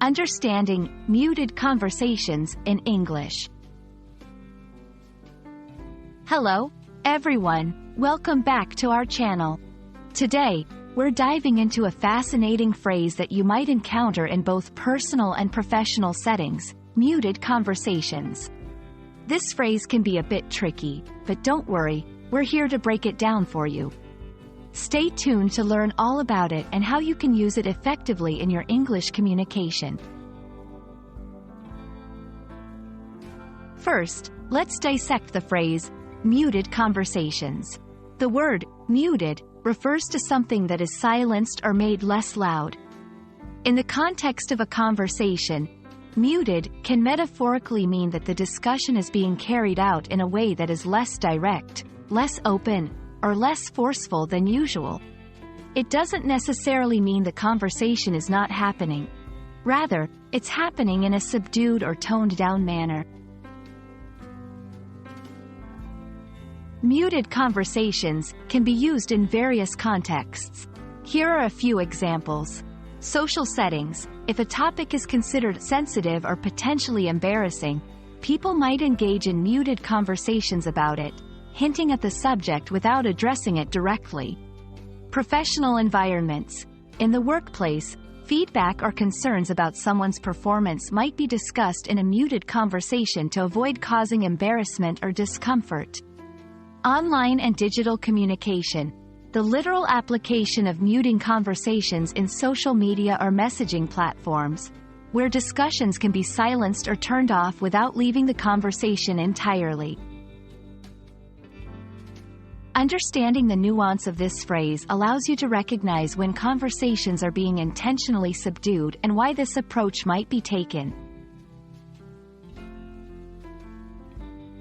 Understanding muted conversations in English. Hello, everyone. Welcome back to our channel. Today, we're diving into a fascinating phrase that you might encounter in both personal and professional settings: muted conversations. This phrase can be a bit tricky, but don't worry, we're here to break it down for you. Stay tuned to learn all about it and how you can use it effectively in your English communication. First, let's dissect the phrase, muted conversations. The word, muted, refers to something that is silenced or made less loud. In the context of a conversation, muted can metaphorically mean that the discussion is being carried out in a way that is less direct, less open, or less forceful than usual. It doesn't necessarily mean the conversation is not happening. Rather, it's happening in a subdued or toned-down manner. Muted conversations can be used in various contexts. Here are a few examples. Social settings. If a topic is considered sensitive or potentially embarrassing, people might engage in muted conversations about it, hinting at the subject without addressing it directly. Professional environments. In the workplace, feedback or concerns about someone's performance might be discussed in a muted conversation to avoid causing embarrassment or discomfort. Online and digital communication. The literal application of muting conversations in social media or messaging platforms, where discussions can be silenced or turned off without leaving the conversation entirely. Understanding the nuance of this phrase allows you to recognize when conversations are being intentionally subdued and why this approach might be taken.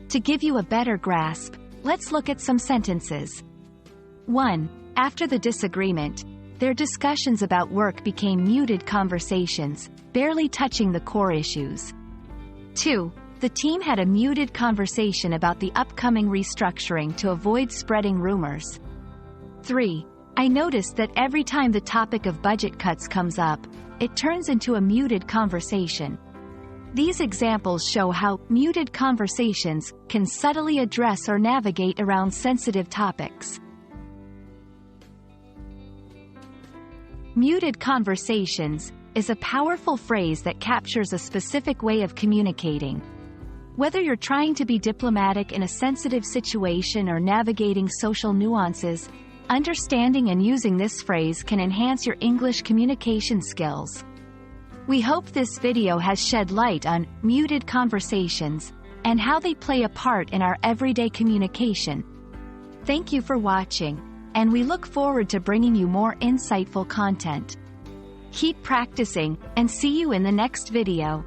To give you a better grasp, let's look at some sentences. 1. After the disagreement, their discussions about work became muted conversations, barely touching the core issues. 2. The team had a muted conversation about the upcoming restructuring to avoid spreading rumors. 3. I noticed that every time the topic of budget cuts comes up, it turns into a muted conversation. These examples show how muted conversations can subtly address or navigate around sensitive topics. Muted conversations is a powerful phrase that captures a specific way of communicating. Whether you're trying to be diplomatic in a sensitive situation or navigating social nuances, understanding and using this phrase can enhance your English communication skills. We hope this video has shed light on muted conversations and how they play a part in our everyday communication. Thank you for watching, and we look forward to bringing you more insightful content. Keep practicing, and see you in the next video.